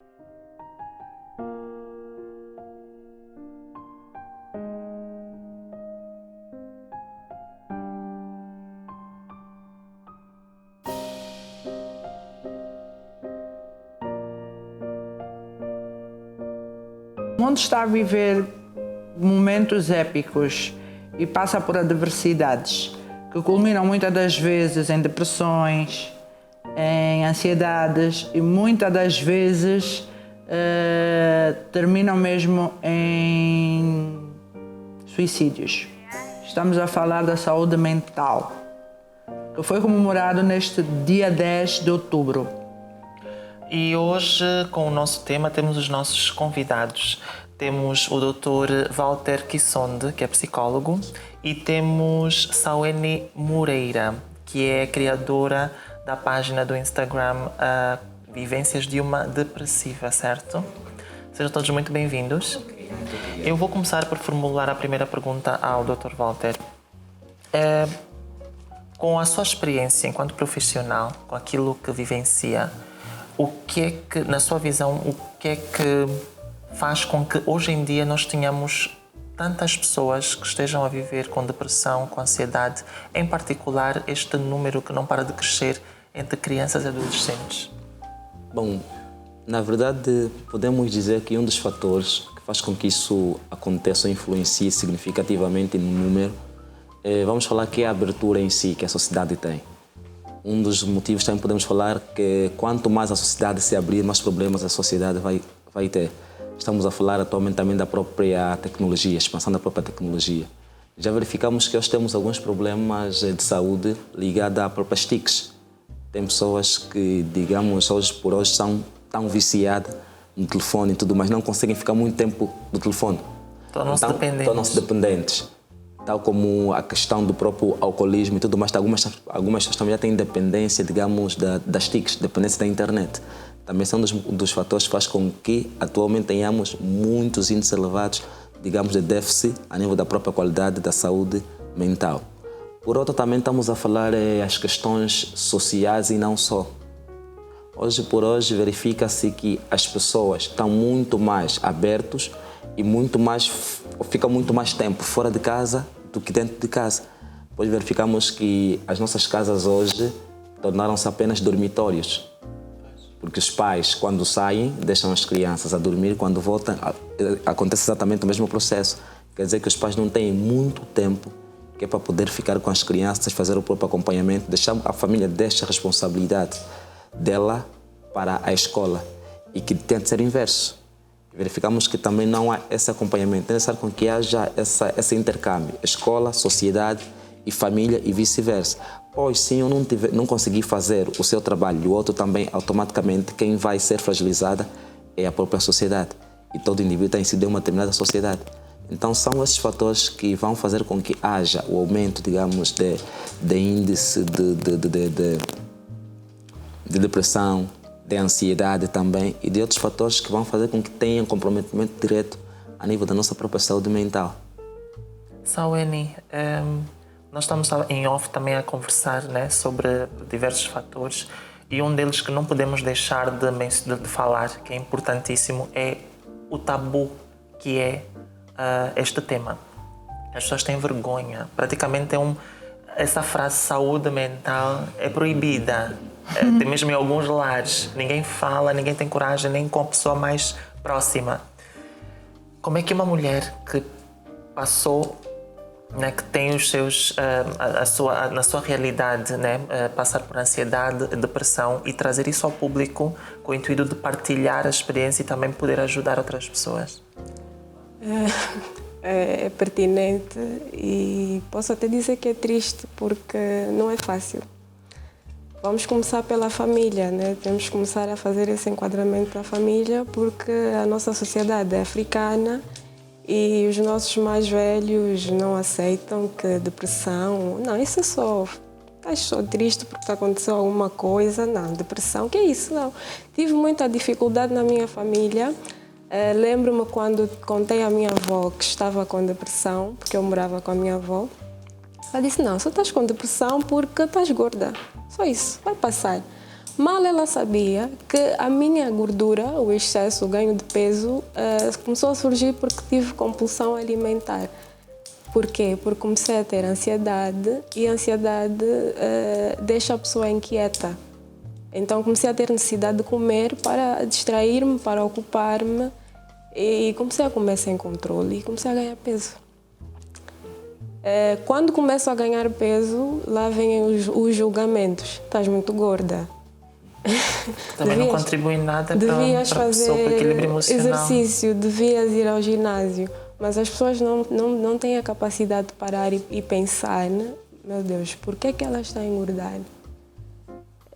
O mundo está a viver momentos épicos e passa por adversidades que culminam muitas das vezes em depressões, em ansiedades e muitas das vezes terminam mesmo em suicídios. Estamos a falar da saúde mental, que foi comemorado neste dia 10 de outubro. E hoje, com o nosso tema, temos os nossos convidados. Temos o Dr. Walter Kissonde, que é psicólogo, e temos Saweni Moreira, que é criadora da página do Instagram Vivências de uma Depressiva, certo? Sejam todos muito bem-vindos. Eu vou começar por formular a primeira pergunta ao Dr. Walter. Com a sua experiência enquanto profissional, com aquilo que vivencia, o que é que, na sua visão, o que é que faz com que hoje em dia nós tenhamos tantas pessoas que estejam a viver com depressão, com ansiedade, em particular este número que não para de crescer entre crianças e adolescentes? Bom, na verdade, podemos dizer que um dos fatores que faz com que isso aconteça ou influencie significativamente no número, vamos falar que é a abertura em si que a sociedade tem. Um dos motivos também podemos falar que quanto mais a sociedade se abrir, mais problemas a sociedade vai ter. Estamos a falar atualmente também da própria tecnologia, expansão da própria tecnologia. Já verificamos que hoje temos alguns problemas de saúde ligados às próprias TICs. Tem pessoas que, digamos, hoje por hoje são tão viciadas no telefone e tudo, mas não conseguem ficar muito tempo no telefone. Tornam-se dependentes. Tal como a questão do próprio alcoolismo e tudo mais, algumas pessoas também já têm dependência, digamos, das TICs, dependência da internet. Também são dos fatores que fazem com que atualmente tenhamos muitos índices elevados, digamos, de déficit a nível da própria qualidade da saúde mental. Por outro, também estamos a falar as questões sociais e não só. Hoje por hoje verifica-se que as pessoas estão muito mais abertas e ficam muito mais tempo fora de casa do que dentro de casa. Pois verificamos que as nossas casas hoje tornaram-se apenas dormitórios. Porque os pais, quando saem, deixam as crianças a dormir, quando voltam, acontece exatamente o mesmo processo. Quer dizer que os pais não têm muito tempo que é para poder ficar com as crianças, fazer o próprio acompanhamento, a família deixa a responsabilidade dela para a escola e que tem de ser inverso. Verificamos que também não há esse acompanhamento. É necessário com que haja esse intercâmbio, escola, sociedade e família e vice-versa. Pois se eu não conseguir fazer o seu trabalho e o outro também, automaticamente quem vai ser fragilizada é a própria sociedade. E todo indivíduo tem sido uma determinada sociedade. Então são esses fatores que vão fazer com que haja o aumento, digamos, de índice de depressão, de ansiedade também e de outros fatores que vão fazer com que tenham comprometimento direto a nível da nossa própria saúde mental. Saweni, nós estamos em off também a conversar, né, sobre diversos fatores e um deles que não podemos deixar de falar, que é importantíssimo, é o tabu que é este tema. As pessoas têm vergonha, praticamente essa frase saúde mental é proibida. Até mesmo em alguns lares, ninguém fala, ninguém tem coragem, nem com a pessoa mais próxima. Como é que uma mulher que passou, né, que tem os seus, na sua realidade, né, passar por ansiedade, depressão e trazer isso ao público com o intuito de partilhar a experiência e também poder ajudar outras pessoas? É pertinente e posso até dizer que é triste porque não é fácil. Vamos começar pela família, né? Temos que começar a fazer esse enquadramento da família porque a nossa sociedade é africana e os nossos mais velhos não aceitam que depressão... Não, isso é só... Estás só triste porque aconteceu alguma coisa. Não, depressão, que é isso? Não. Tive muita dificuldade na minha família. Lembro-me quando contei à minha avó que estava com depressão, porque eu morava com a minha avó. Ela disse, não, só estás com depressão porque estás gorda. Só isso, vai passar. Mal ela sabia que a minha gordura, o excesso, o ganho de peso, começou a surgir porque tive compulsão alimentar. Por quê? Porque comecei a ter ansiedade e a ansiedade deixa a pessoa inquieta. Então comecei a ter necessidade de comer para distrair-me, para ocupar-me e comecei a comer sem controle e comecei a ganhar peso. Quando começo a ganhar peso, lá vêm os julgamentos. Estás muito gorda. Também não contribui nada para o equilíbrio emocional. Exercício, devias ir ao ginásio. Mas as pessoas não têm a capacidade de parar e pensar, né? Meu Deus, por que é que ela está a engordar?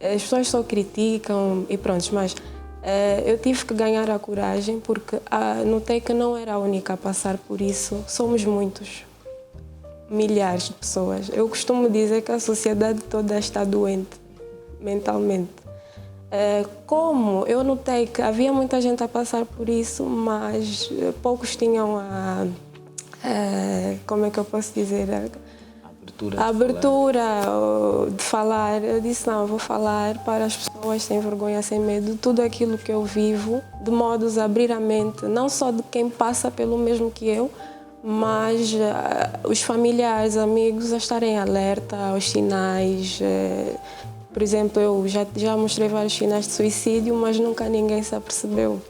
As pessoas só criticam e pronto, mas eu tive que ganhar a coragem porque notei que não era a única a passar por isso. Somos muitos, milhares de pessoas. Eu costumo dizer que a sociedade toda está doente mentalmente. Como eu notei que havia muita gente a passar por isso, mas poucos tinham como é que eu posso dizer? A abertura de falar. Eu disse, não, eu vou falar para as pessoas sem vergonha, sem medo, tudo aquilo que eu vivo, de modo a abrir a mente, não só de quem passa pelo mesmo que eu, mas os familiares, amigos, a estarem alerta aos sinais. Por exemplo, eu já mostrei vários sinais de suicídio, mas nunca ninguém se apercebeu.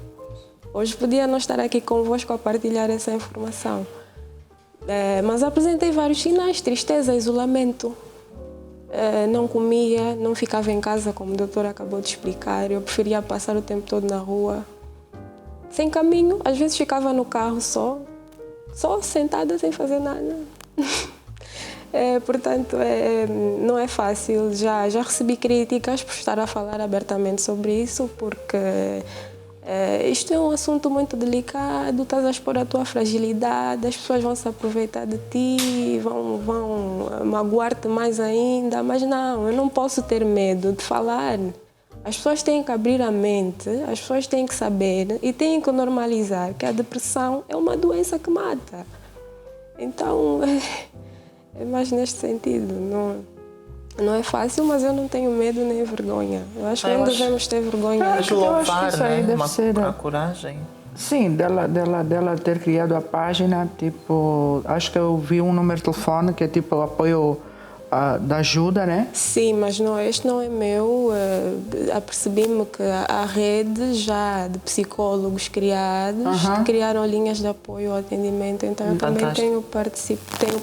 Hoje podia não estar aqui convosco a partilhar essa informação. Mas apresentei vários sinais, tristeza, isolamento. Não comia, não ficava em casa, como o doutor acabou de explicar. Eu preferia passar o tempo todo na rua, sem caminho. Às vezes ficava no carro só sentada, sem fazer nada. Portanto, não é fácil. Já recebi críticas por estar a falar abertamente sobre isso, porque isto é um assunto muito delicado, estás a expor a tua fragilidade, as pessoas vão se aproveitar de ti, vão magoar-te mais ainda, mas não, eu não posso ter medo de falar. As pessoas têm que abrir a mente, as pessoas têm que saber e têm que normalizar que a depressão é uma doença que mata. Então, é mais neste sentido. Não é fácil, mas eu não tenho medo nem vergonha. Eu acho que não devemos ter vergonha. Mas louvar, acho que isso aí deve ser a coragem. Sim, dela ter criado a página, tipo, acho que eu vi um número de telefone que é tipo o apoio da ajuda, né? Sim, mas este não é meu. Apercebi-me que há rede já de psicólogos criados que criaram linhas de apoio ao atendimento, então eu também tenho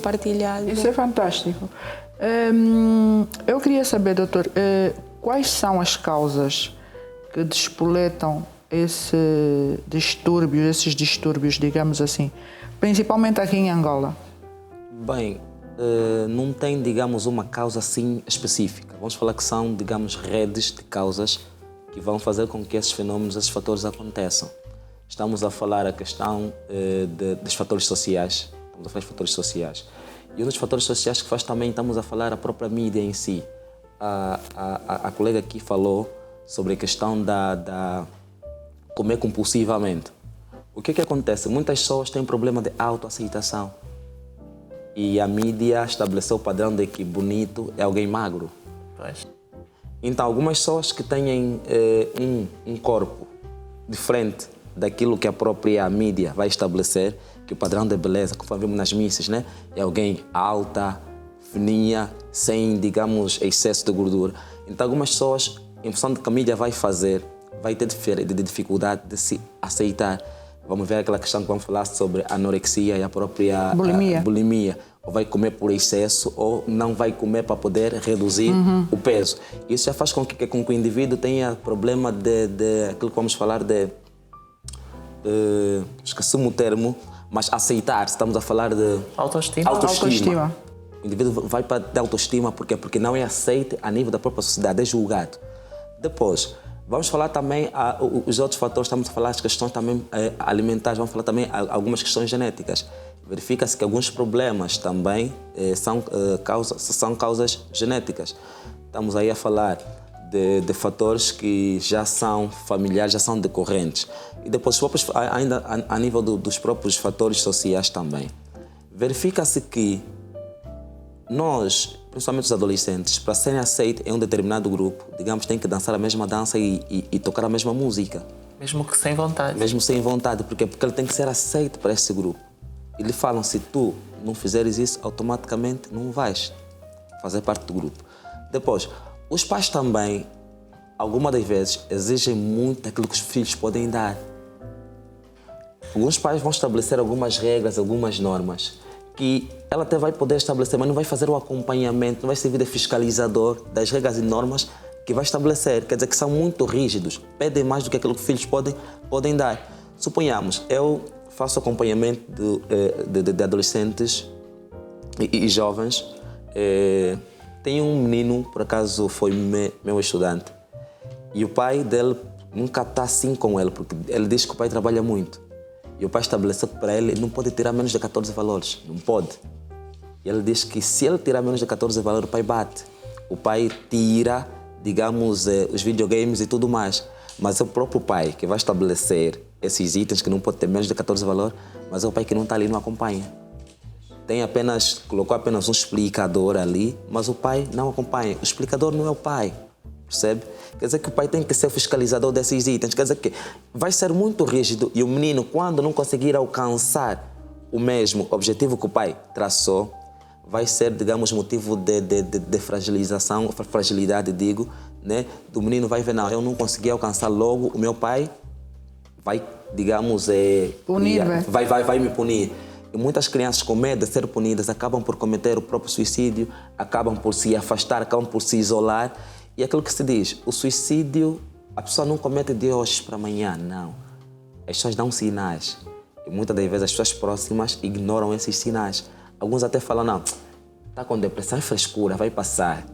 partilhado. Isso é fantástico. Eu queria saber, doutor, quais são as causas que despoletam esses distúrbios, digamos assim, principalmente aqui em Angola? Bem, não tem, digamos, uma causa assim específica. Vamos falar que são, digamos, redes de causas que vão fazer com que esses fenômenos, esses fatores aconteçam. Estamos a falar a questão dos fatores sociais. Estamos a falar de fatores sociais. E um dos fatores sociais que faz também, estamos a falar a própria mídia em si. A colega aqui falou sobre a questão da comer compulsivamente. O que acontece? Muitas pessoas têm problema de autoaceitação. E a mídia estabeleceu o padrão de que bonito é alguém magro. Pois. Então, algumas pessoas que têm um corpo diferente daquilo que a própria mídia vai estabelecer, que o padrão de beleza, conforme vimos nas missas, né? É alguém alta, fininha, sem, digamos, excesso de gordura. Então, algumas pessoas, em função do que a mídia vai fazer, vai ter dificuldade de se aceitar. Vamos ver aquela questão que vamos falar sobre a anorexia e a própria bulimia. Ou vai comer por excesso ou não vai comer para poder reduzir o peso. Isso já faz com que o indivíduo tenha problema de aquilo que vamos falar esqueci-me o termo, mas aceitar. Estamos a falar de autoestima. O indivíduo vai para a autoestima porque não é aceito a nível da própria sociedade, é julgado. Depois, vamos falar também os outros fatores, estamos a falar das questões também alimentares, vamos falar também algumas questões genéticas. Verifica-se que alguns problemas também são causas genéticas. Estamos aí a falar de fatores que já são familiares, já são decorrentes. E depois, ainda a nível dos próprios fatores sociais também. Verifica-se que nós principalmente os adolescentes, para serem aceitos em um determinado grupo, digamos, têm que dançar a mesma dança e tocar a mesma música. Mesmo que sem vontade. Mesmo sem vontade, porque ele tem que ser aceito para esse grupo. E lhe falam, se tu não fizeres isso, automaticamente não vais fazer parte do grupo. Depois, os pais também, algumas das vezes, exigem muito daquilo que os filhos podem dar. Alguns pais vão estabelecer algumas regras, algumas normas, que ela até vai poder estabelecer, mas não vai fazer o acompanhamento, não vai servir de fiscalizador das regras e normas que vai estabelecer. Quer dizer que são muito rígidos, pedem mais do que aquilo que os filhos podem dar. Suponhamos, eu faço acompanhamento de adolescentes e jovens. Tem um menino, por acaso foi meu estudante, e o pai dele nunca está assim com ele, porque ele diz que o pai trabalha muito. E o pai estabeleceu que para ele não pode tirar menos de 14 valores, não pode. E ele diz que se ele tirar menos de 14 valores, o pai bate. O pai tira, digamos, os videogames e tudo mais. Mas é o próprio pai que vai estabelecer esses itens que não pode ter menos de 14 valores, mas é o pai que não está ali, não acompanha. Colocou apenas um explicador ali, mas o pai não acompanha. O explicador não é o pai, percebe? Quer dizer que o pai tem que ser o fiscalizador desses itens. Quer dizer que vai ser muito rígido e o menino, quando não conseguir alcançar o mesmo objetivo que o pai traçou, vai ser, digamos, motivo de fragilidade, digo, né? Do menino vai ver, não, eu não consegui alcançar logo, o meu pai vai, digamos, punir, vai me punir. E muitas crianças, com medo de ser punidas, acabam por cometer o próprio suicídio, acabam por se afastar, acabam por se isolar. E aquilo que se diz, o suicídio, a pessoa não comete de hoje para amanhã, não. As pessoas dão sinais. E muitas das vezes as pessoas próximas ignoram esses sinais. Alguns até falam, não, está com depressão, é frescura, vai passar.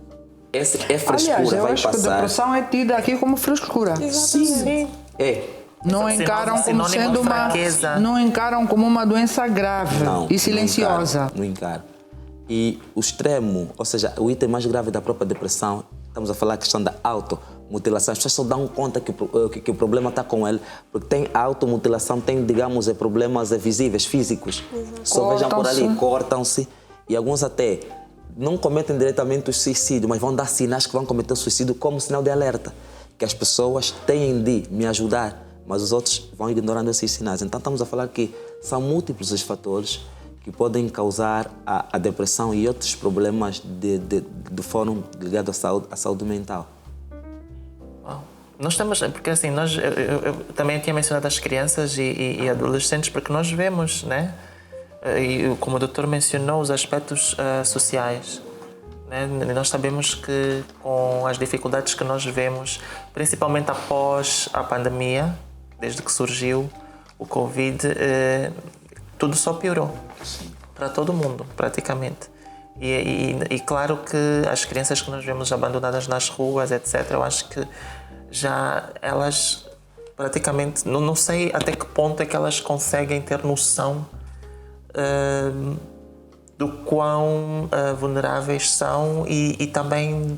É frescura, aliás, eu vai acho passar. que a depressão é tida aqui como frescura. Sim. Não encaram como sendo não encaram como uma doença grave e silenciosa. Não encaram. E o extremo, ou seja, o item mais grave da própria depressão, estamos a falar a questão da automutilação. As pessoas só dão conta que o problema está com ele, porque tem automutilação, tem, digamos, problemas visíveis, físicos. Só vejam por ali, cortam-se. E alguns até não cometem diretamente o suicídio, mas vão dar sinais que vão cometer o suicídio como sinal de alerta. Que as pessoas têm de me ajudar, mas os outros vão ignorando esses sinais. Então estamos a falar que são múltiplos os fatores que podem causar a depressão e outros problemas de fórum ligado à saúde mental. Nós temos, porque assim, eu também tinha mencionado as crianças e adolescentes, porque nós vemos, né? E como o doutor mencionou, os aspectos sociais. Né? Nós sabemos que com as dificuldades que nós vemos, principalmente após a pandemia, desde que surgiu o Covid, tudo só piorou para todo mundo, praticamente. E claro que as crianças que nós vemos abandonadas nas ruas, etc., eu acho que já elas praticamente, não sei até que ponto é que elas conseguem ter noção do quão vulneráveis são e também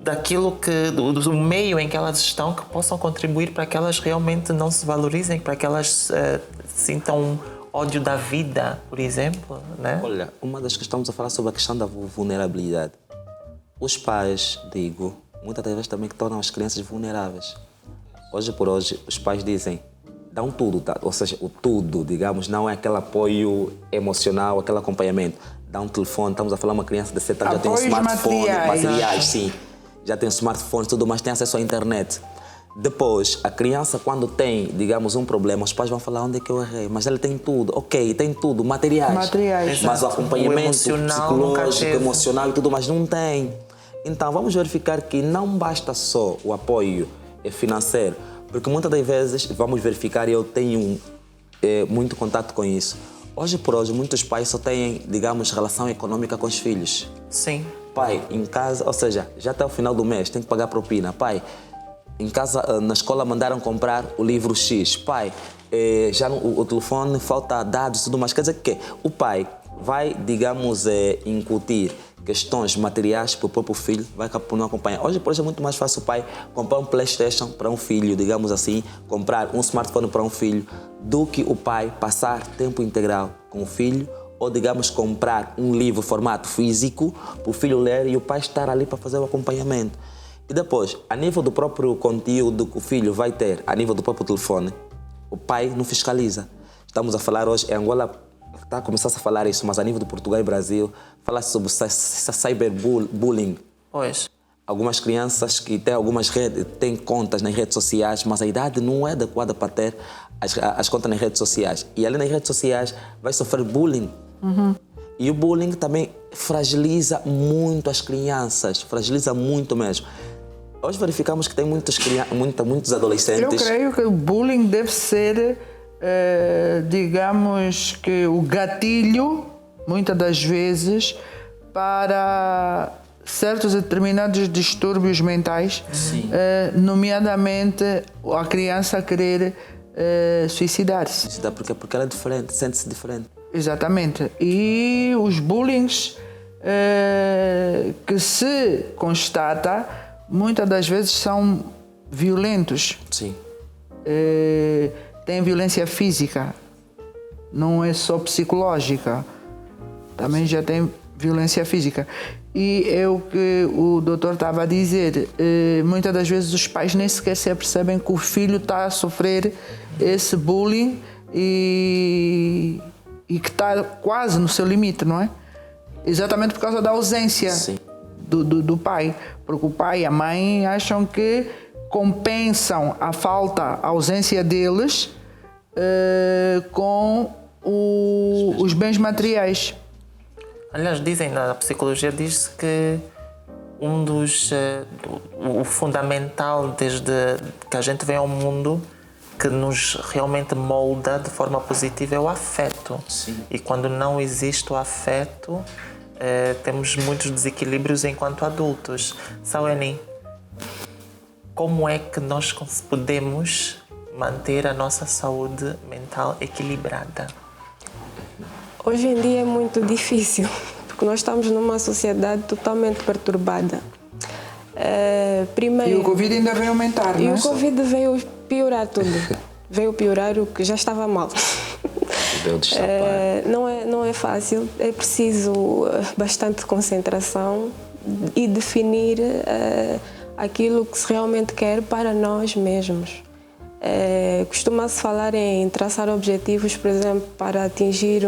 daquilo do meio em que elas estão, que possam contribuir para que elas realmente não se valorizem, para que elas sintam ódio da vida, por exemplo, né? Olha, uma das que estamos a falar sobre a questão da vulnerabilidade. Os pais, digo, muitas vezes também que tornam as crianças vulneráveis. Hoje por hoje, os pais dizem, dão tudo, tá? Ou seja, o tudo, digamos, não é aquele apoio emocional, aquele acompanhamento. Dá um telefone, estamos a falar uma criança de 7 anos, já tem um smartphone, materiais, sim. Já tem um smartphone, tudo, mas tem acesso à internet. Depois, a criança, quando tem, digamos, um problema, os pais vão falar onde é que eu errei. Mas ele tem tudo, ok, tem tudo, materiais. Mas o acompanhamento psicológico, emocional e tudo mais não tem. Então, vamos verificar que não basta só o apoio financeiro, porque muitas das vezes, vamos verificar, e eu tenho muito contato com isso, hoje por hoje, muitos pais só têm, digamos, relação econômica com os filhos. Sim. Pai, em casa, ou seja, já até o final do mês tem que pagar propina. Pai, em casa, na escola mandaram comprar o livro X. Pai, já o telefone falta dados e tudo mais. Quer dizer que o pai vai, digamos, incutir questões materiais para o próprio filho, vai por não acompanhar. Hoje, por exemplo, é muito mais fácil o pai comprar um PlayStation para um filho, digamos assim, comprar um smartphone para um filho, do que o pai passar tempo integral com o filho ou, digamos, comprar um livro formato físico para o filho ler e o pai estar ali para fazer o acompanhamento. E depois, a nível do próprio conteúdo que o filho vai ter, a nível do próprio telefone, o pai não fiscaliza. Estamos a falar hoje, em Angola está a começar a falar isso, mas a nível de Portugal e Brasil, fala-se sobre cyberbullying. Pois. Algumas crianças que têm algumas redes, têm contas nas redes sociais, mas a idade não é adequada para ter as contas nas redes sociais. E ali nas redes sociais vai sofrer bullying. E o bullying também fragiliza muito as crianças, fragiliza muito mesmo. Hoje verificamos que tem muitos adolescentes... Eu creio que o bullying deve ser, digamos que o gatilho, muitas das vezes, para certos e determinados distúrbios mentais, nomeadamente a criança querer suicidar-se. Porque ela é diferente, sente-se diferente. Exatamente. E os bullings que se constata, muitas das vezes são violentos. Sim. Tem violência física, não é só psicológica, também já tem violência física. E é o que o doutor estava a dizer, muitas das vezes os pais nem sequer se apercebem que o filho está a sofrer esse bullying e que está quase no seu limite, não é? Exatamente por causa da ausência do pai. Porque o pai e a mãe acham que compensam a ausência deles com os bens materiais. Aliás, dizem na psicologia, diz-se que o fundamental desde que a gente vem ao mundo, que nos realmente molda de forma positiva, é o afeto. Sim. E quando não existe o afeto, temos muitos desequilíbrios enquanto adultos. Saweni, como é que nós podemos manter a nossa saúde mental equilibrada? Hoje em dia é muito difícil, porque nós estamos numa sociedade totalmente perturbada. Primeiro, E o Covid ainda veio aumentar, não é? E o Covid veio piorar tudo. Veio piorar o que já estava mal. Não é fácil, é preciso bastante concentração e definir aquilo que se realmente quer para nós mesmos. Costuma-se falar em traçar objetivos, por exemplo, para atingir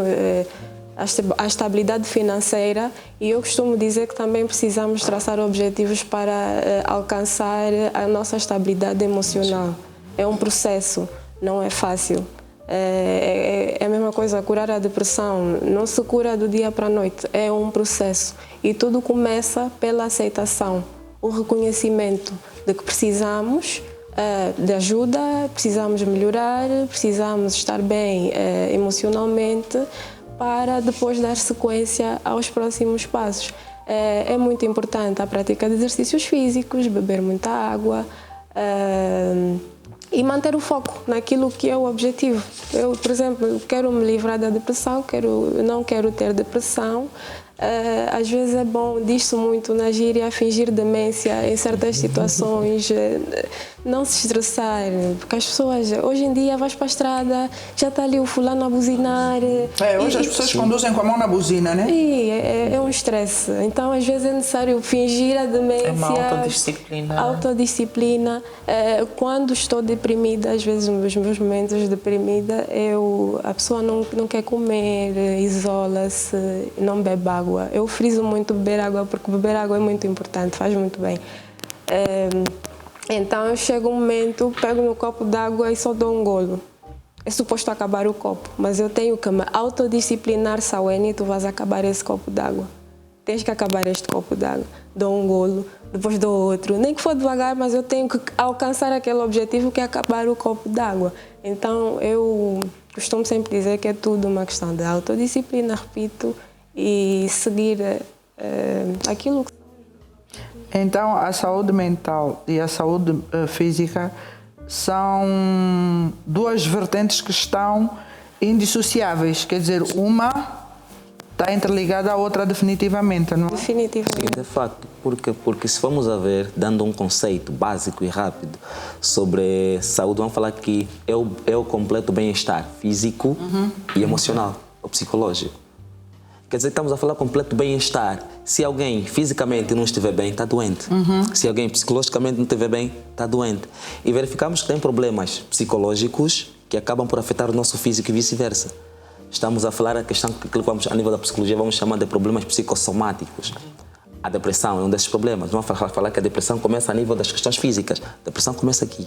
a estabilidade financeira, e eu costumo dizer que também precisamos traçar objetivos para alcançar a nossa estabilidade emocional. É um processo, não é fácil. É a mesma coisa, curar a depressão não se cura do dia para a noite, é um processo. E tudo começa pela aceitação, o reconhecimento de que precisamos de ajuda, precisamos melhorar, precisamos estar bem emocionalmente para depois dar sequência aos próximos passos. É muito importante a prática de exercícios físicos, beber muita água e manter o foco naquilo que é o objetivo. Eu, por exemplo, quero me livrar da depressão, não quero ter depressão. Às vezes é bom, diz-se muito na gíria, fingir demência em certas situações, não se estressar, porque as pessoas, hoje em dia vais para a estrada, já está ali o fulano a buzinar. Hoje as pessoas conduzem com a mão na buzina, né? E é um estresse, então às vezes é necessário fingir a demência. É uma autodisciplina. Autodisciplina. Quando estou deprimida, às vezes nos meus momentos deprimida, a pessoa não quer comer, isola-se, não bebe água. Eu friso muito beber água, porque beber água é muito importante, faz muito bem. Então eu chego um momento, pego no copo d'água e só dou um golo. É suposto acabar o copo, mas eu tenho que me autodisciplinar, Saweni, tu vais acabar esse copo d'água. Tens que acabar este copo d'água. Dou um golo, depois dou outro. Nem que for devagar, mas eu tenho que alcançar aquele objetivo que é acabar o copo d'água. Então eu costumo sempre dizer que é tudo uma questão de autodisciplina, repito, e seguir aquilo que... Então, a saúde mental e a saúde física são duas vertentes que estão indissociáveis. Quer dizer, uma está interligada à outra definitivamente, não é? Definitivamente. Sim, de facto, porque se formos a ver, dando um conceito básico e rápido sobre saúde, vamos falar que é o completo bem-estar físico e emocional, ou psicológico. Quer dizer, estamos a falar completo bem-estar. Se alguém fisicamente não estiver bem, está doente. Se alguém psicologicamente não estiver bem, está doente. E verificamos que tem problemas psicológicos que acabam por afetar o nosso físico e vice-versa. Estamos a falar a questão que vamos, a nível da psicologia, vamos chamar de problemas psicossomáticos. A depressão é um desses problemas. Vamos falar que a depressão começa a nível das questões físicas. A depressão começa aqui.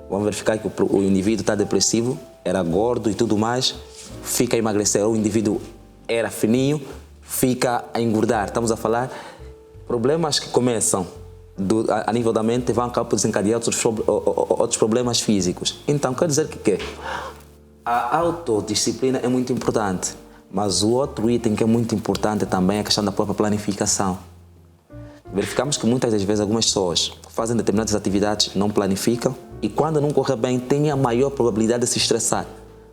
Vamos verificar que o indivíduo está depressivo, era gordo e tudo mais, fica a emagrecer. O indivíduo era fininho, fica a engordar. Estamos a falar problemas que começam a nível da mente e vão acabar por desencadear outros problemas físicos. Então, quer dizer que a autodisciplina é muito importante, mas o outro item que é muito importante também é a questão da própria planificação. Verificamos que muitas das vezes algumas pessoas fazem determinadas atividades, não planificam e quando não correr bem têm a maior probabilidade de se estressar,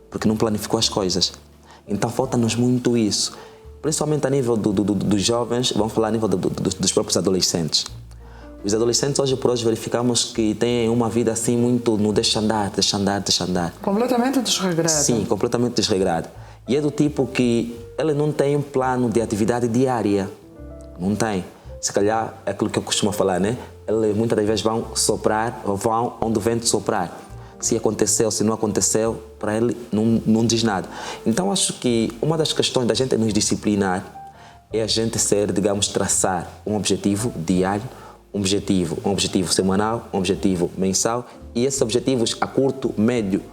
porque não planificou as coisas. Então falta-nos muito isso, principalmente a nível dos jovens, vamos falar a nível dos próprios adolescentes. Os adolescentes hoje por hoje verificamos que têm uma vida assim muito no deixa andar. Completamente desregrada. Sim, completamente desregrada. E é do tipo que ele não tem um plano de atividade diária, não tem. Se calhar é aquilo que eu costumo falar, né? Eles muitas das vezes vão soprar, ou vão onde o vento soprar. Se aconteceu, se não aconteceu, para ele não diz nada. Então acho que uma das questões da gente nos disciplinar é a gente traçar um objetivo diário, um objetivo semanal, um objetivo mensal e esses objetivos a curto, médio,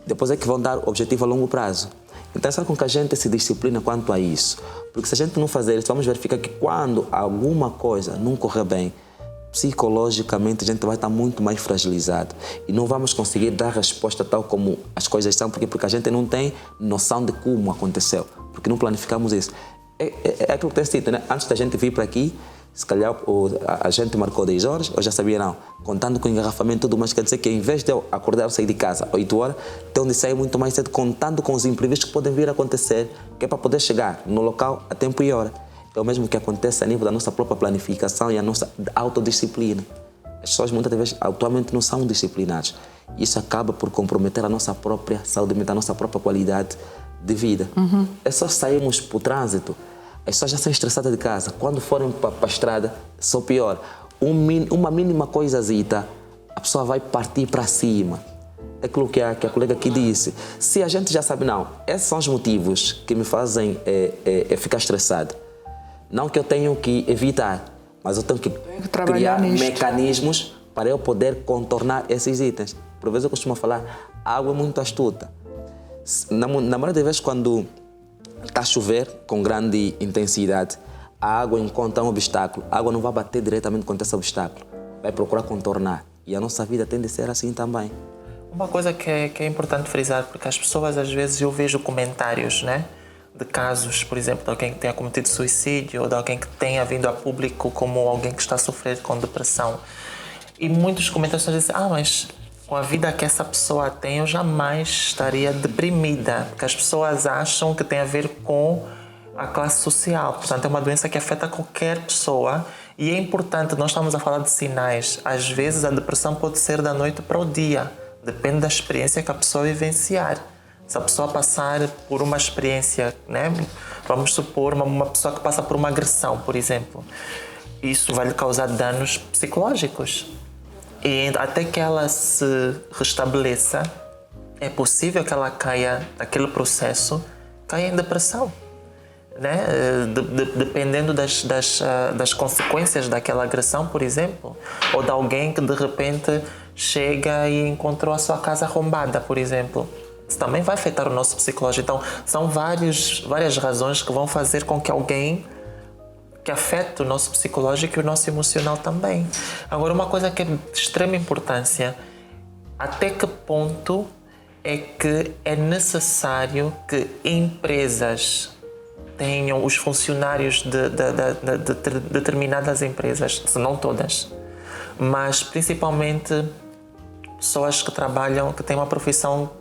depois é que vão dar objetivo a longo prazo. Então, sabe com que a gente se disciplina quanto a isso? Porque se a gente não fazer isso, vamos verificar que quando alguma coisa não correr bem, psicologicamente a gente vai estar muito mais fragilizado e não vamos conseguir dar resposta tal como as coisas são, porque a gente não tem noção de como aconteceu, porque não planificamos isso. É aquilo que tem sido, né? Antes da gente vir para aqui, se calhar a gente marcou 10 horas, eu já sabia não, contando com engarrafamento e tudo mais, quer dizer que em vez de eu acordar ou sair de casa 8 horas, tenho de sair muito mais cedo, contando com os imprevistos que podem vir a acontecer, que é para poder chegar no local a tempo e hora. É o mesmo que acontece a nível da nossa própria planificação e a nossa autodisciplina. As pessoas muitas vezes atualmente não são disciplinadas. Isso acaba por comprometer a nossa própria saúde mental, a nossa própria qualidade de vida. É só sairmos para o trânsito. As pessoas já são estressadas de casa. Quando forem para a estrada, só pior. Uma mínima coisazita, a pessoa vai partir para cima. É aquilo que a colega aqui disse. Se a gente já sabe, não, esses são os motivos que me fazem ficar estressado. Não que eu tenho que evitar, mas eu tenho que criar mecanismos para eu poder contornar esses itens. Por vezes eu costumo falar, a água é muito astuta. Na maioria das vezes, quando está a chover com grande intensidade, a água encontra um obstáculo. A água não vai bater diretamente contra esse obstáculo, vai procurar contornar. E a nossa vida tende a ser assim também. Uma coisa que é importante frisar, porque as pessoas, às vezes, eu vejo comentários, né, de casos, por exemplo, de alguém que tenha cometido suicídio ou de alguém que tenha vindo a público como alguém que está a sofrer com depressão. E muitos comentários dizem, mas com a vida que essa pessoa tem, eu jamais estaria deprimida, porque as pessoas acham que tem a ver com a classe social. Portanto, é uma doença que afeta qualquer pessoa e é importante, nós estamos a falar de sinais. Às vezes a depressão pode ser da noite para o dia, depende da experiência que a pessoa vivenciar. Se a pessoa passar por uma experiência, né? Vamos supor uma pessoa que passa por uma agressão, por exemplo, isso vai lhe causar danos psicológicos. E até que ela se restabeleça, é possível que ela caia naquele processo, caia em depressão, né? Dependendo das consequências daquela agressão, por exemplo, ou de alguém que de repente chega e encontrou a sua casa arrombada, por exemplo. Isso também vai afetar o nosso psicológico. Então, são várias razões que vão fazer com que alguém que afeta o nosso psicológico e o nosso emocional também. Agora, uma coisa que é de extrema importância, até que ponto é que é necessário que empresas tenham os funcionários de determinadas empresas, se não todas, mas principalmente pessoas que trabalham, que têm uma profissão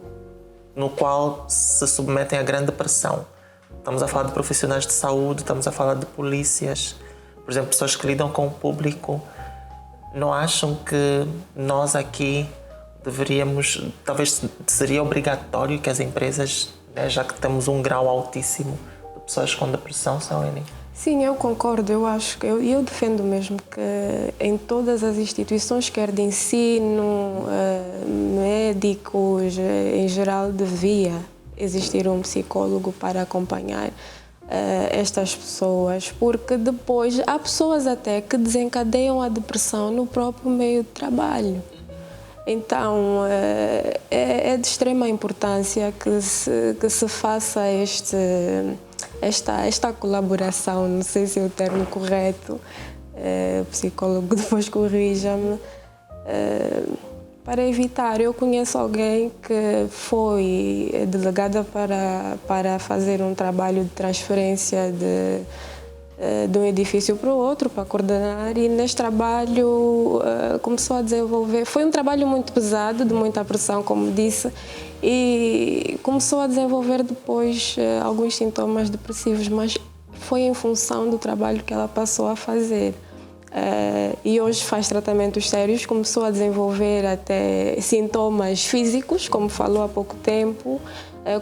no qual se submetem a grande pressão. Estamos a falar de profissionais de saúde, estamos a falar de polícias, por exemplo, pessoas que lidam com o público. Não acham que nós aqui deveríamos, talvez seria obrigatório que as empresas, né, já que temos um grau altíssimo de pessoas com depressão, Saweni? Sim, eu concordo. Eu acho que eu defendo mesmo que em todas as instituições, quer de ensino, médicos, em geral, devia existir um psicólogo para acompanhar estas pessoas, porque depois há pessoas até que desencadeiam a depressão no próprio meio de trabalho. Então, é de extrema importância que se faça esta colaboração, não sei se é o termo correto, o psicólogo depois corrija-me, para evitar. Eu conheço alguém que foi delegada para fazer um trabalho de transferência de um edifício para o outro, para coordenar, e neste trabalho começou a desenvolver. Foi um trabalho muito pesado, de muita pressão, como disse, e começou a desenvolver depois alguns sintomas depressivos, mas foi em função do trabalho que ela passou a fazer. E hoje faz tratamentos sérios, começou a desenvolver até sintomas físicos, como falou há pouco tempo.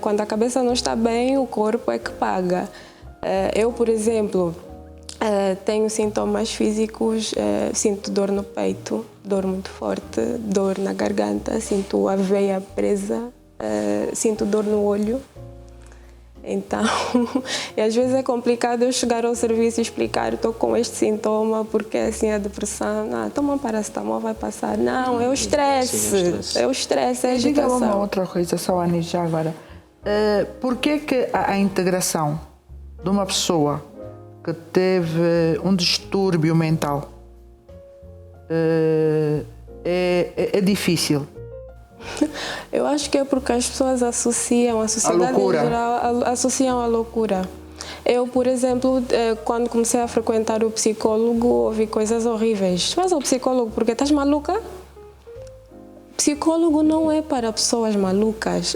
Quando a cabeça não está bem, o corpo é que paga. Eu, por exemplo, tenho sintomas físicos, sinto dor no peito, dor muito forte, dor na garganta, sinto a veia presa, sinto dor no olho. Então, e às vezes é complicado eu chegar ao serviço e explicar, estou com este sintoma, porque assim a depressão, toma um paracetamol, vai passar. Não, é o estresse, é o estresse, é a agitação. Diga uma outra coisa, Saweni, já agora. Por que a integração de uma pessoa que teve um distúrbio mental é difícil? Eu acho que é porque as pessoas associam, a sociedade em geral, associam a loucura. Eu, por exemplo, quando comecei a frequentar o psicólogo, ouvi coisas horríveis. Tu vais ao psicólogo porque estás maluca? Psicólogo não é para pessoas malucas.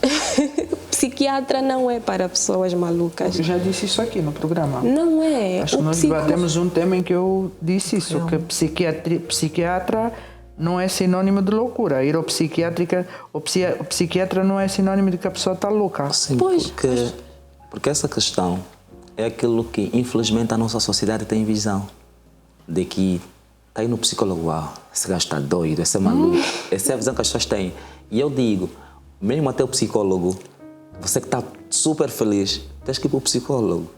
Psiquiatra não é para pessoas malucas. Eu já disse isso aqui no programa. Não é. Acho que nós debatemos um tema em que eu disse isso, que psiquiatra não é sinônimo de loucura. Ir ao psiquiatra não é sinônimo de que a pessoa está louca. Sim, Pois, porque essa questão é aquilo que, infelizmente, a nossa sociedade tem visão. De que está aí no psicólogo, esse gajo está doido, esse é maluco. Essa é a visão que as pessoas têm. E eu digo, mesmo até o psicólogo, você que está super feliz, tens que ir para o psicólogo.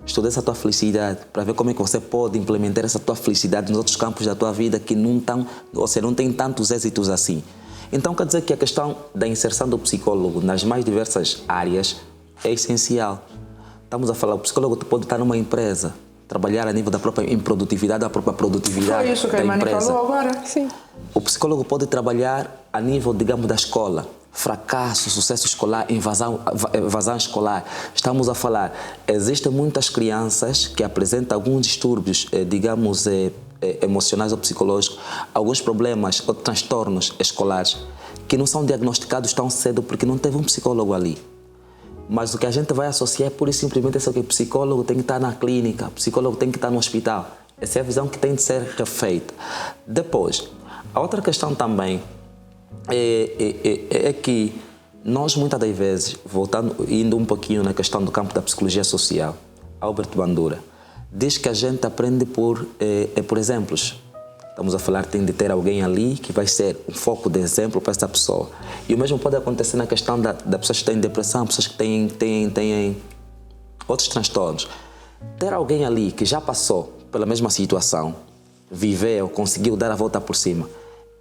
Estudar essa tua felicidade, para ver como é que você pode implementar essa tua felicidade nos outros campos da tua vida que não estão, ou seja, não tem tantos êxitos assim. Então, quer dizer que a questão da inserção do psicólogo nas mais diversas áreas é essencial. Estamos a falar, o psicólogo pode estar numa empresa, trabalhar a nível da própria improdutividade, da própria produtividade Foi isso que a Imani falou agora. Sim. O psicólogo pode trabalhar a nível, digamos, da escola. Fracasso, sucesso escolar, evasão escolar. Estamos a falar, existem muitas crianças que apresentam alguns distúrbios, digamos, emocionais ou psicológicos, alguns problemas ou transtornos escolares que não são diagnosticados tão cedo porque não teve um psicólogo ali. Mas o que a gente vai associar é pura e simplesmente que o psicólogo tem que estar na clínica, o psicólogo tem que estar no hospital. Essa é a visão que tem de ser refeita. Depois, a outra questão também é que nós, muitas das vezes, indo um pouquinho na questão do campo da psicologia social, Albert Bandura diz que a gente aprende por exemplos. Estamos a falar, tem de ter alguém ali que vai ser um foco de exemplo para essa pessoa. E o mesmo pode acontecer na questão da pessoas que têm depressão, pessoas que têm outros transtornos. Ter alguém ali que já passou pela mesma situação, viveu, conseguiu dar a volta por cima,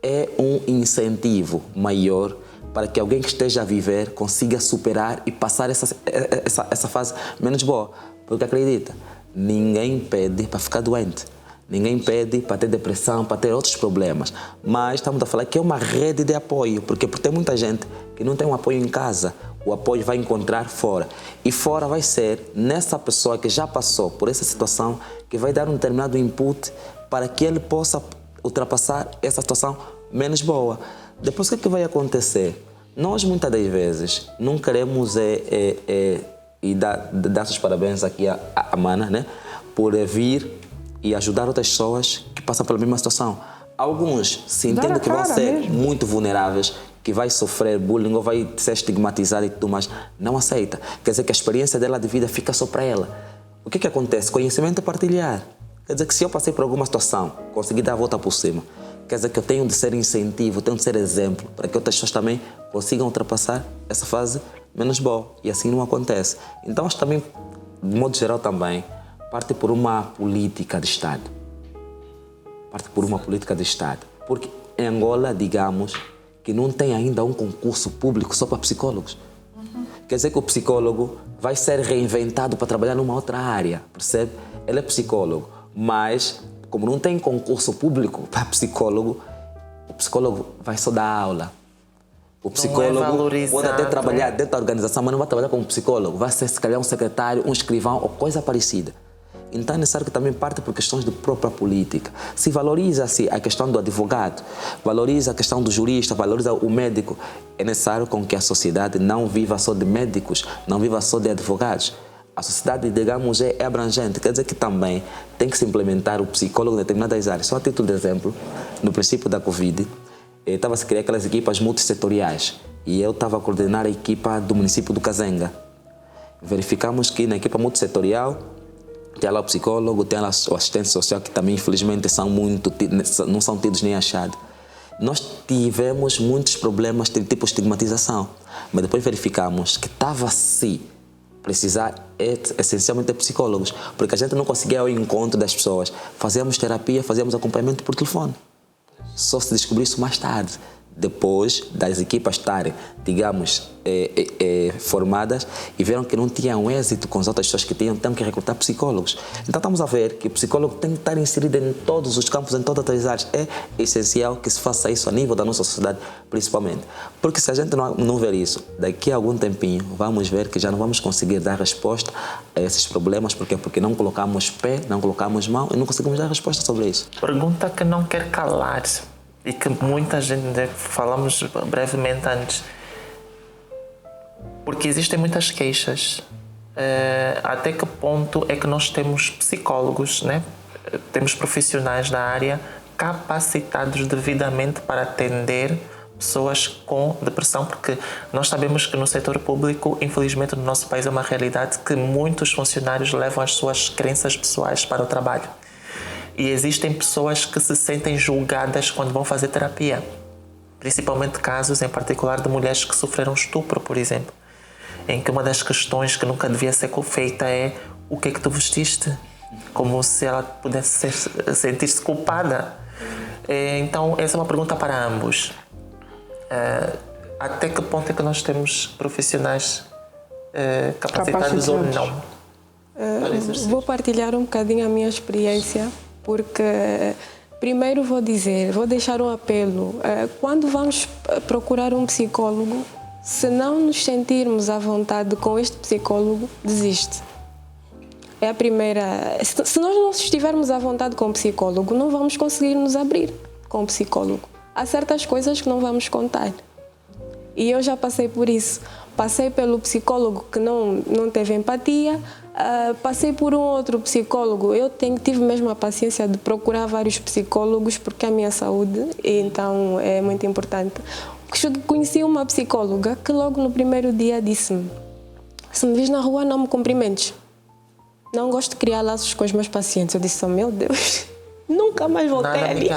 é um incentivo maior para que alguém que esteja a viver consiga superar e passar essa fase menos boa. Porque acredita, ninguém pede para ficar doente. Ninguém pede para ter depressão, para ter outros problemas. Mas estamos a falar que é uma rede de apoio, porque tem muita gente que não tem um apoio em casa. O apoio vai encontrar fora. E fora vai ser nessa pessoa que já passou por essa situação que vai dar um determinado input para que ele possa ultrapassar essa situação menos boa. Depois, o que vai acontecer? Nós, muitas das vezes, não queremos e dar os parabéns aqui à Mana, né, por vir e ajudar outras pessoas que passam pela mesma situação. Alguns se entendem que vão ser muito vulneráveis que vai sofrer bullying ou vai ser estigmatizada e tudo mais, não aceita. Quer dizer que a experiência dela de vida fica só para ela. O que acontece? Conhecimento é partilhar. Quer dizer que se eu passei por alguma situação, consegui dar a volta por cima, quer dizer que eu tenho de ser incentivo, tenho de ser exemplo, para que outras pessoas também consigam ultrapassar essa fase menos boa. E assim não acontece. Então, acho que também, de modo geral também, parte por uma política de Estado. Parte por uma política de Estado. Porque em Angola, digamos, que não tem ainda um concurso público só para psicólogos. Quer dizer que o psicólogo vai ser reinventado para trabalhar numa outra área, percebe? Ele é psicólogo, mas como não tem concurso público para psicólogo, o psicólogo vai só dar aula. O psicólogo pode até trabalhar dentro da organização, mas não vai trabalhar como psicólogo. Vai ser, se calhar, um secretário, um escrivão ou coisa parecida. Então é necessário que também parte por questões de própria política. Se valoriza-se a questão do advogado, valoriza a questão do jurista, valoriza o médico, é necessário com que a sociedade não viva só de médicos, não viva só de advogados. A sociedade, digamos, é abrangente, quer dizer que também tem que se implementar o psicólogo em determinadas áreas. Só a título de exemplo, no princípio da Covid, estava-se a criar aquelas equipas multissetoriais e eu estava a coordenar a equipa do município do Kazenga. Verificamos que na equipa multissetorial tem lá o psicólogo, tem lá o assistente social, que também, infelizmente, não são tidos nem achados. Nós tivemos muitos problemas de tipo estigmatização, mas depois verificamos que estava-se precisar essencialmente de psicólogos, porque a gente não conseguia ir ao encontro das pessoas. Fazíamos terapia, fazíamos acompanhamento por telefone. Só se descobriu isso mais tarde, depois das equipas estarem, digamos, formadas e viram que não tinham êxito com as outras pessoas que tinham que recrutar psicólogos. Então estamos a ver que o psicólogo tem que estar inserido em todos os campos, em todas as áreas. É essencial que se faça isso a nível da nossa sociedade, principalmente. Porque se a gente não ver isso, daqui a algum tempinho, vamos ver que já não vamos conseguir dar resposta a esses problemas. Por quê? Porque não colocamos pé, não colocamos mão e não conseguimos dar resposta sobre isso. Pergunta que não quer calar e que muita gente, falamos brevemente antes, porque existem muitas queixas. Até que ponto é que nós temos psicólogos, né? Temos profissionais da área capacitados devidamente para atender pessoas com depressão? Porque nós sabemos que no setor público, infelizmente no nosso país, é uma realidade que muitos funcionários levam as suas crenças pessoais para o trabalho. E existem pessoas que se sentem julgadas quando vão fazer terapia. Principalmente casos, em particular, de mulheres que sofreram estupro, por exemplo. Em que uma das questões que nunca devia ser feita é: o que é que tu vestiste? Como se ela pudesse sentir-se culpada. Então, essa é uma pergunta para ambos. Até que ponto é que nós temos profissionais capacitados ou não? Vou partilhar um bocadinho a minha experiência, porque primeiro vou deixar um apelo. Quando vamos procurar um psicólogo, se não nos sentirmos à vontade com este psicólogo, desiste. É a primeira. Se nós não estivermos à vontade com o psicólogo, não vamos conseguir nos abrir com o psicólogo. Há certas coisas que não vamos contar. E eu já passei por isso. Passei pelo psicólogo que não teve empatia, passei por um outro psicólogo. Eu tive mesmo a paciência de procurar vários psicólogos, porque é a minha saúde, então é muito importante. Conheci uma psicóloga que logo no primeiro dia disse-me: se me vis na rua, não me cumprimentes. Não gosto de criar laços com os meus pacientes. Eu disse: oh, meu Deus, nunca mais voltei ali.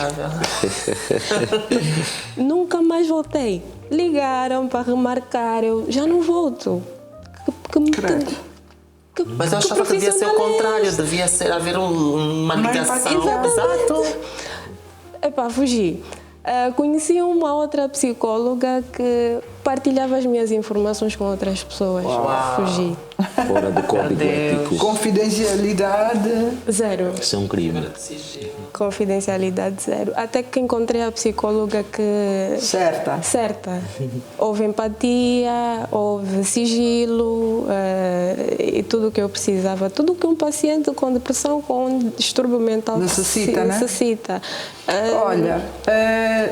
Nunca mais voltei. Ligaram para remarcar, eu já não volto. Mas eu achava que devia ser o contrário, devia haver uma ligação. Exato. Epá, fugi. Conheci uma outra psicóloga que partilhava as minhas informações com outras pessoas. Fugi. Fora do código ético. Confidencialidade zero. Isso é um crime. Confidencialidade zero. Até que encontrei a psicóloga que... Certa. Houve empatia, houve sigilo e tudo o que eu precisava. Tudo o que um paciente com depressão, com distúrbio mental necessita. Olha,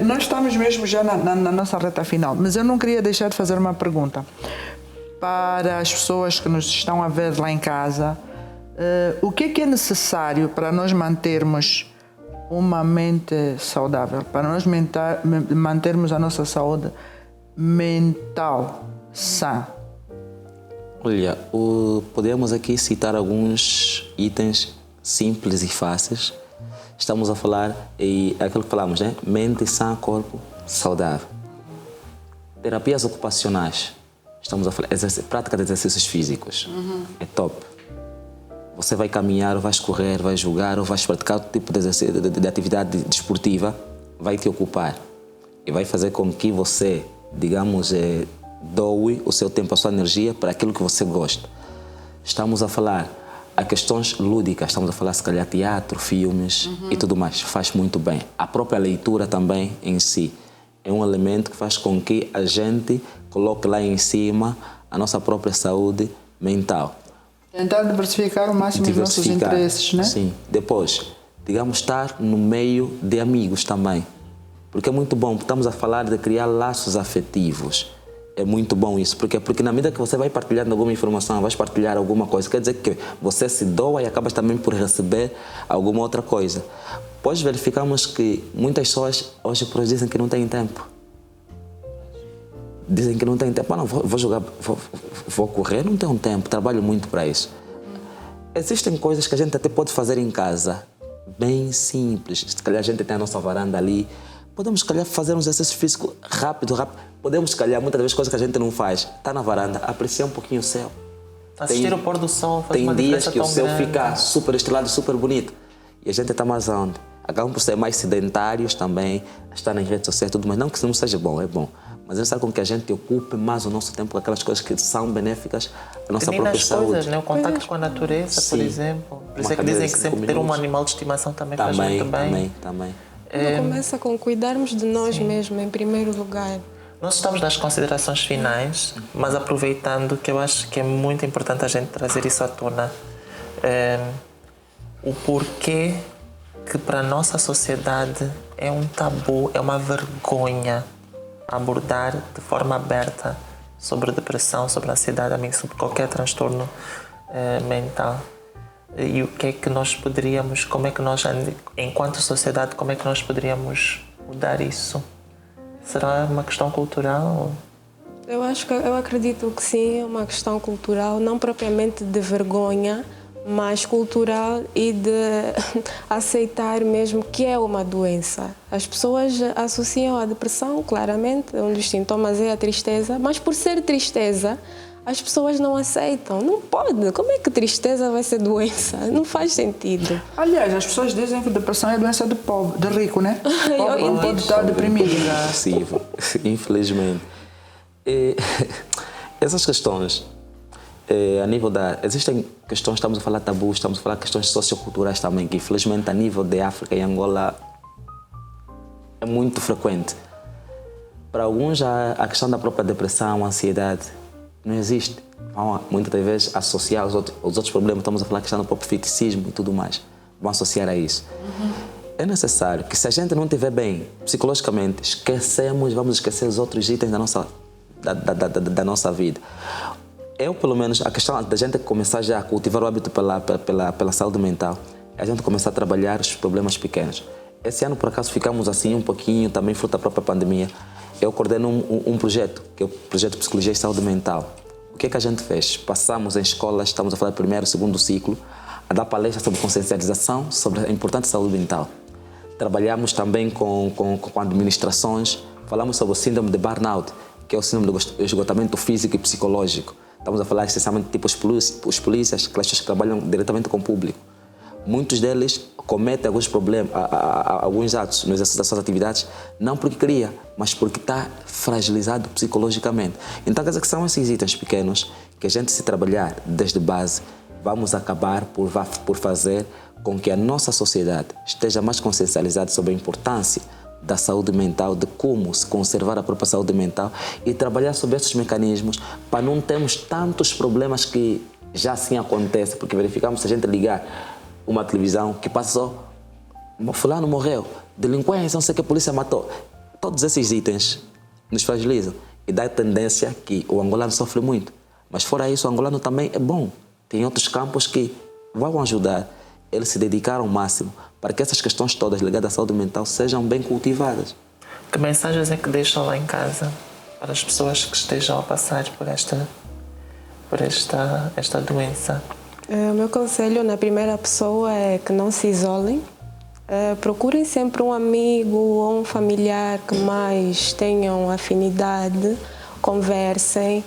nós estamos mesmo já na nossa reta final, mas eu não queria deixar de fazer uma pergunta para as pessoas que nos estão a ver lá em casa. O que é necessário para nós mantermos uma mente saudável, para nós mantermos a nossa saúde mental sã? Olha, podemos aqui citar alguns itens simples e fáceis. Estamos a falar, e é aquilo que falamos, né? Mente sã, corpo saudável. Terapias ocupacionais. Estamos a falar, prática de exercícios físicos. É top. Você vai caminhar, ou vai correr, vai jogar, ou vai praticar outro tipo de atividade desportiva, vai te ocupar. E vai fazer com que você, digamos, doe o seu tempo, a sua energia para aquilo que você gosta. Estamos a falar a questões lúdicas, estamos a falar se calhar teatro, filmes e tudo mais, faz muito bem. A própria leitura também em si é um elemento que faz com que a gente coloque lá em cima a nossa própria saúde mental. Tentar diversificar o máximo os nossos interesses, né? Sim. Depois, digamos, estar no meio de amigos também. Porque é muito bom, estamos a falar de criar laços afetivos. É muito bom isso. Porque na medida que você vai partilhando alguma informação, vai partilhar alguma coisa, quer dizer que você se doa e acaba também por receber alguma outra coisa. Pois verificamos que muitas pessoas hoje por hoje dizem que não têm tempo. Dizem que não têm tempo. Não, vou jogar, vou correr, não tenho tempo, trabalho muito para isso. Existem coisas que a gente até pode fazer em casa, bem simples. Se calhar a gente tem a nossa varanda ali, podemos, se calhar, fazer um exercício físico rápido. Podemos, se calhar, muitas vezes coisas que a gente não faz. Está na varanda, apreciar um pouquinho o céu. Assistir o pôr do sol faz uma diferença tão grande. Tem dias que o céu fica super estrelado, super bonito. E a gente está mais onde? Acabam por ser mais sedentários também, estar nas redes sociais e tudo, mas não que isso não seja bom, é bom. Mas isso faz com que a gente ocupe mais o nosso tempo com aquelas coisas que são benéficas à nossa própria saúde. Coisas, né? O contacto com a natureza, por exemplo. Por isso é que dizem que sempre ter um animal de estimação também faz muito bem. Também. Começa com cuidarmos de nós mesmos, em primeiro lugar. Nós estamos nas considerações finais, mas aproveitando que eu acho que é muito importante a gente trazer isso à tona. O porquê que para a nossa sociedade é um tabu, é uma vergonha abordar de forma aberta sobre depressão, sobre ansiedade, sobre qualquer transtorno mental. E o que é que nós poderíamos, como é que nós, enquanto sociedade, como é que nós poderíamos mudar isso? Será uma questão cultural? Eu acredito que sim, é uma questão cultural, não propriamente de vergonha, mas cultural e de aceitar mesmo que é uma doença. As pessoas associam a depressão, claramente, um dos sintomas é a tristeza, mas por ser tristeza, as pessoas não aceitam. Não pode. Como é que tristeza vai ser doença? Não faz sentido. Aliás, as pessoas dizem que depressão é doença de pobre, de rico, né? Pobre não pode estar deprimido. É possível, infelizmente. Essas questões, a nível da... Existem questões, estamos a falar tabus, estamos a falar questões socioculturais também, que infelizmente a nível de África e Angola é muito frequente. Para alguns, a questão da própria depressão, a ansiedade, não existe. Vão muitas vezes associar os outros problemas, estamos a falar questão do próprio feticismo e tudo mais. Vão associar a isso. É necessário que, se a gente não estiver bem psicologicamente, vamos esquecer os outros itens da nossa vida. Eu, pelo menos, a questão da gente começar já a cultivar o hábito pela saúde mental, é a gente começar a trabalhar os problemas pequenos. Esse ano, por acaso, ficamos assim um pouquinho, também fruto da própria pandemia. Eu coordeno um projeto, que é o projeto de Psicologia e Saúde Mental. O que é que a gente fez? Passamos em escolas, estamos a falar do primeiro e segundo ciclo, a dar palestras sobre consciencialização, sobre a importante saúde mental. Trabalhamos também com administrações, falamos sobre o síndrome de burnout, que é o síndrome do esgotamento físico e psicológico. Estamos a falar essencialmente tipo os polícias, aquelas pessoas que trabalham diretamente com o público. Muitos deles cometem alguns problemas, alguns atos no exercício das suas atividades, não porque queria, mas porque está fragilizado psicologicamente. Então, quer dizer que são esses itens pequenos que a gente, se trabalhar desde base, vamos acabar por fazer com que a nossa sociedade esteja mais consciencializada sobre a importância da saúde mental, de como se conservar a própria saúde mental e trabalhar sobre esses mecanismos para não termos tantos problemas que já assim acontece, porque verificamos, se a gente ligar uma televisão que passa só fulano morreu, delinquência, não sei o que a polícia matou. Todos esses itens nos fragilizam e dá a tendência que o angolano sofre muito. Mas fora isso, o angolano também é bom. Tem outros campos que vão ajudar ele se dedicar ao máximo para que essas questões todas ligadas à saúde mental sejam bem cultivadas. Que mensagens é que deixam lá em casa? para as pessoas que estejam a passar por esta doença? O meu conselho na primeira pessoa é que não se isolem. Procurem sempre um amigo ou um familiar que mais tenham afinidade, conversem.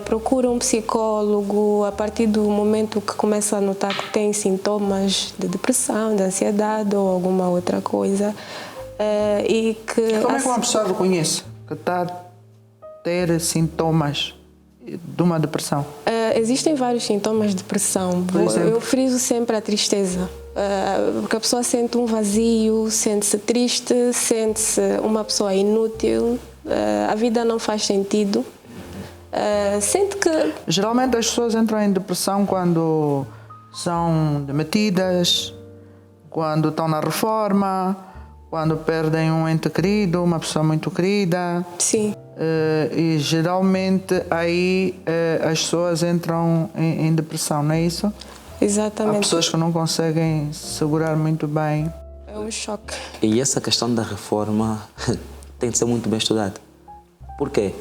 Procurem um psicólogo a partir do momento que começa a notar que tem sintomas de depressão, de ansiedade ou alguma outra coisa. E que Como é que uma pessoa reconhece que está a ter sintomas de uma depressão? Existem vários sintomas de depressão. Eu friso sempre a tristeza. Porque a pessoa sente um vazio, sente-se triste, sente-se uma pessoa inútil, a vida não faz sentido. Sente que... Geralmente as pessoas entram em depressão quando são demitidas, quando estão na reforma, quando perdem um ente querido, uma pessoa muito querida. Sim. E geralmente aí as pessoas entram em depressão, não é isso? Exatamente. Há pessoas que não conseguem segurar muito bem. É um choque. E essa questão da reforma tem de ser muito bem estudada. Por quê?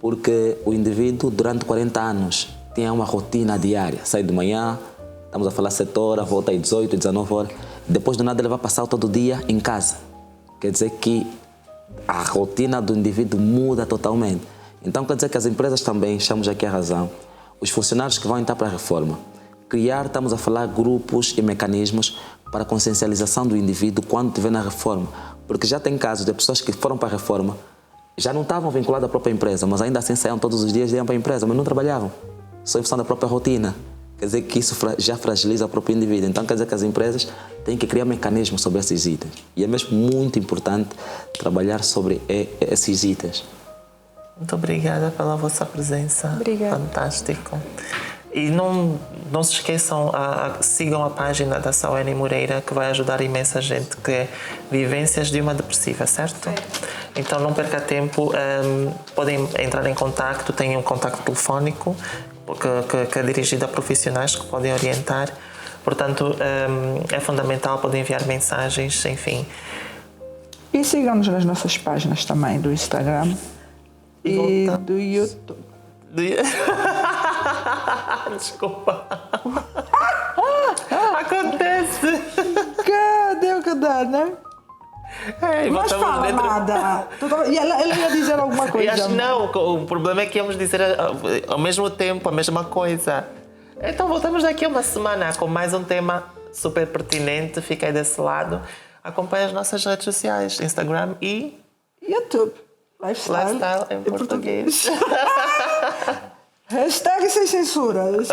Porque o indivíduo, durante 40 anos, tinha uma rotina diária. Sai de manhã, estamos a falar 7 horas, volta às 18, 19 horas. Depois do nada ele vai passar todo dia em casa. Quer dizer que a rotina do indivíduo muda totalmente. Então quer dizer que as empresas também, chamamos aqui a razão, os funcionários que vão entrar para a reforma, estamos a falar grupos e mecanismos para a consciencialização do indivíduo quando estiver na reforma. Porque já tem casos de pessoas que foram para a reforma, já não estavam vinculadas à própria empresa, mas ainda assim saíam todos os dias e iam para a empresa, mas não trabalhavam, só em função da própria rotina. Quer dizer que isso já fragiliza o próprio indivíduo. Então quer dizer que as empresas têm que criar mecanismos sobre esses itens. E é mesmo muito importante trabalhar sobre esses itens. Muito obrigada pela vossa presença. Obrigada. Fantástico. E não se esqueçam, sigam a página da Sauene Moreira, que vai ajudar imensa gente, que é Vivências de uma Depressiva, certo? Então não perca tempo, podem entrar em contacto, tem um contacto telefónico que é dirigido a profissionais que podem orientar. Portanto, é fundamental, podem enviar mensagens, enfim. E sigam-nos nas nossas páginas também do Instagram e do YouTube. Desculpa. Acontece. Cadê o que dá, né? Mas fala nada. E ela ia dizer alguma coisa. Acho não, o problema é que íamos dizer ao mesmo tempo a mesma coisa. Então voltamos daqui a uma semana com mais um tema super pertinente. Fica aí desse lado. Acompanhe as nossas redes sociais, Instagram e YouTube. Lifestyle em português. Hashtag sem censuras.